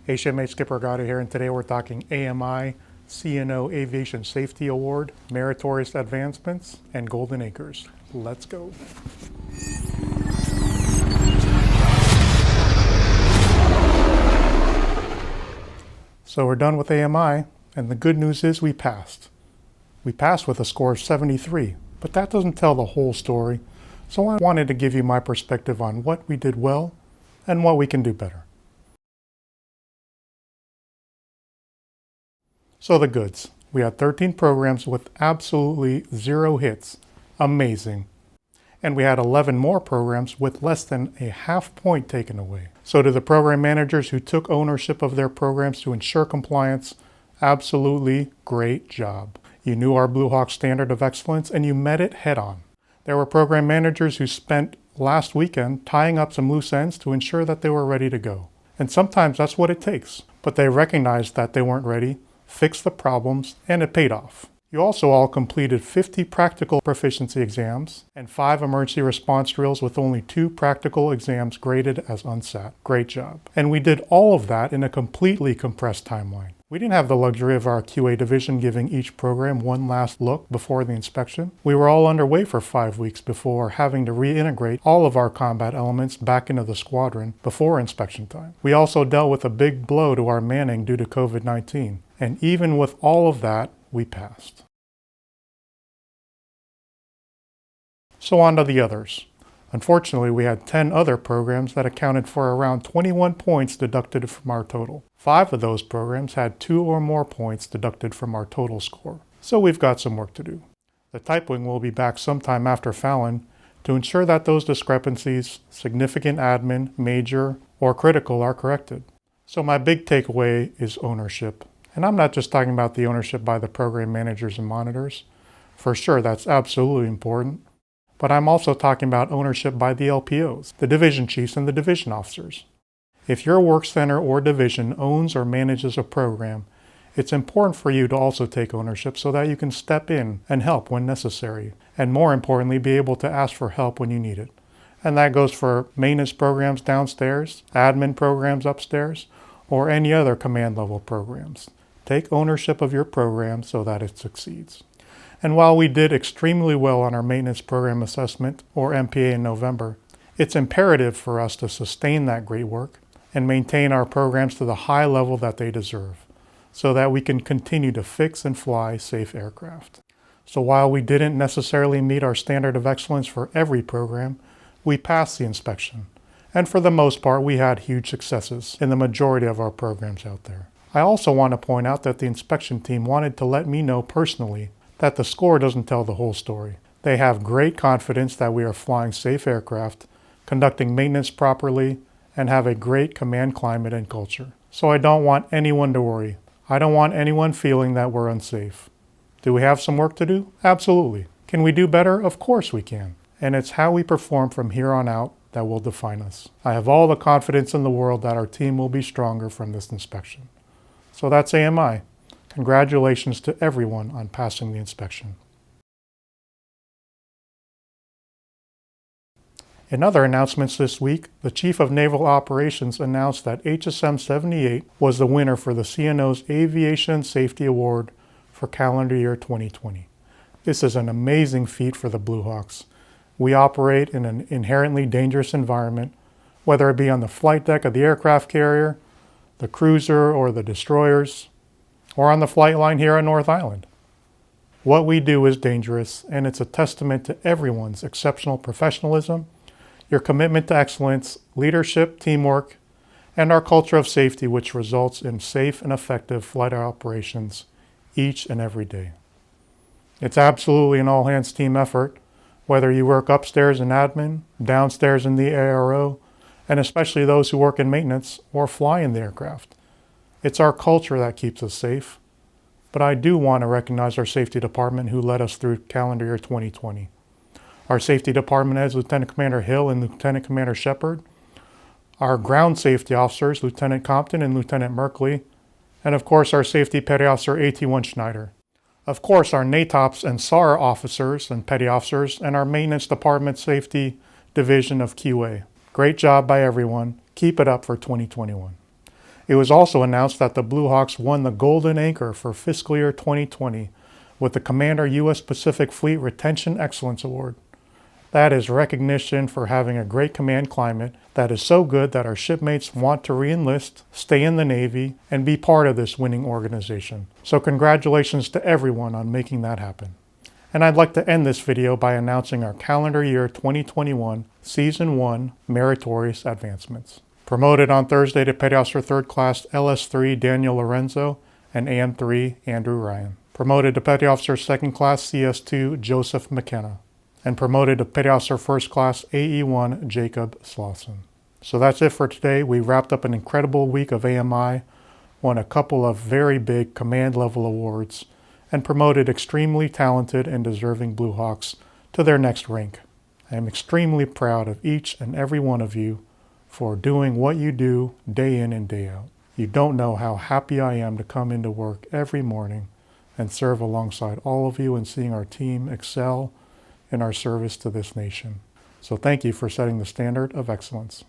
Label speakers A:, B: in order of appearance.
A: HMA Skipper Gotti here, and today we're talking AMI, CNO Aviation Safety Award, Meritorious Advancements, and Golden Acres. Let's go. So we're done with AMI, and the good news is we passed. We passed with a score of 73, but that doesn't tell the whole story. So I wanted to give you my perspective on what we did well and what we can do better. So the goods. We had 13 programs with absolutely 0 hits. Amazing. And we had 11 more programs with less than a half point taken away. So to the program managers who took ownership of their programs to ensure compliance, absolutely great job. You knew our Blue Hawk standard of excellence and you met it head on. There were program managers who spent last weekend tying up some loose ends to ensure that they were ready to go. And sometimes that's what it takes. But they recognized that they weren't ready, fixed the problems, and it paid off. You also all completed 50 practical proficiency exams and 5 emergency response drills with only 2 practical exams graded as unsat. Great job. And we did all of that in a completely compressed timeline. We didn't have the luxury of our QA division giving each program one last look before the inspection. We were all underway for 5 weeks before having to reintegrate all of our combat elements back into the squadron before inspection time. We also dealt with a big blow to our manning due to COVID-19. And even with all of that, we passed. So on to the others. Unfortunately, we had 10 other programs that accounted for around 21 points deducted from our total. 5 of those programs had 2 or more points deducted from our total score. So we've got some work to do. The type wing will be back sometime after Fallon to ensure that those discrepancies, significant admin, major, or critical, are corrected. So my big takeaway is ownership. And I'm not just talking about the ownership by the program managers and monitors. For sure, that's absolutely important. But I'm also talking about ownership by the LPOs, the division chiefs and the division officers. If your work center or division owns or manages a program, it's important for you to also take ownership so that you can step in and help when necessary. And more importantly, be able to ask for help when you need it. And that goes for maintenance programs downstairs, admin programs upstairs, or any other command level programs. Take ownership of your program so that it succeeds. And while we did extremely well on our maintenance program assessment, or MPA, in November, it's imperative for us to sustain that great work and maintain our programs to the high level that they deserve, so that we can continue to fix and fly safe aircraft. So while we didn't necessarily meet our standard of excellence for every program, we passed the inspection. And for the most part, we had huge successes in the majority of our programs out there. I also want to point out that the inspection team wanted to let me know personally that the score doesn't tell the whole story. They have great confidence that we are flying safe aircraft, conducting maintenance properly, and have a great command climate and culture. So I don't want anyone to worry. I don't want anyone feeling that we're unsafe. Do we have some work to do? Absolutely. Can we do better? Of course we can. And it's how we perform from here on out that will define us. I have all the confidence in the world that our team will be stronger from this inspection. So that's AMI. Congratulations to everyone on passing the inspection. In other announcements this week, the Chief of Naval Operations announced that HSM-78 was the winner for the CNO's Aviation Safety Award for calendar year 2020. This is an amazing feat for the Blue Hawks. We operate in an inherently dangerous environment, whether it be on the flight deck of the aircraft carrier, the cruiser or the destroyers, or on the flight line here on North Island. What we do is dangerous, and it's a testament to everyone's exceptional professionalism, your commitment to excellence, leadership, teamwork, and our culture of safety, which results in safe and effective flight operations each and every day. It's absolutely an all-hands team effort, whether you work upstairs in admin, downstairs in the ARO, and especially those who work in maintenance or fly in the aircraft. It's our culture that keeps us safe, but I do want to recognize our safety department who led us through calendar year 2020. Our safety department heads, Lieutenant Commander Hill and Lieutenant Commander Shepard, our ground safety officers, Lieutenant Compton and Lieutenant Merkley, and of course our safety petty officer, AT1 Schneider. Of course, our NATOPS and SAR officers and petty officers, and our maintenance department safety division of QA. Great job by everyone. Keep it up for 2021. It was also announced that the Blue Hawks won the Golden Anchor for fiscal year 2020 with the Commander U.S. Pacific Fleet Retention Excellence Award. That is recognition for having a great command climate that is so good that our shipmates want to re-enlist, stay in the Navy, and be part of this winning organization. So congratulations to everyone on making that happen. And I'd like to end this video by announcing our calendar year 2021 Season 1 Meritorious Advancements. Promoted on Thursday to Petty Officer 3rd Class LS3 Daniel Lorenzo and AM3 Andrew Ryan. Promoted to Petty Officer 2nd Class CS2 Joseph McKenna. And promoted to Petty Officer 1st Class AE1 Jacob Slauson. So that's it for today. We wrapped up an incredible week of AMI, won a couple of very big command level awards, and promoted extremely talented and deserving Blue Hawks to their next rank. I am extremely proud of each and every one of you for doing what you do day in and day out. You don't know how happy I am to come into work every morning and serve alongside all of you and seeing our team excel in our service to this nation. So thank you for setting the standard of excellence.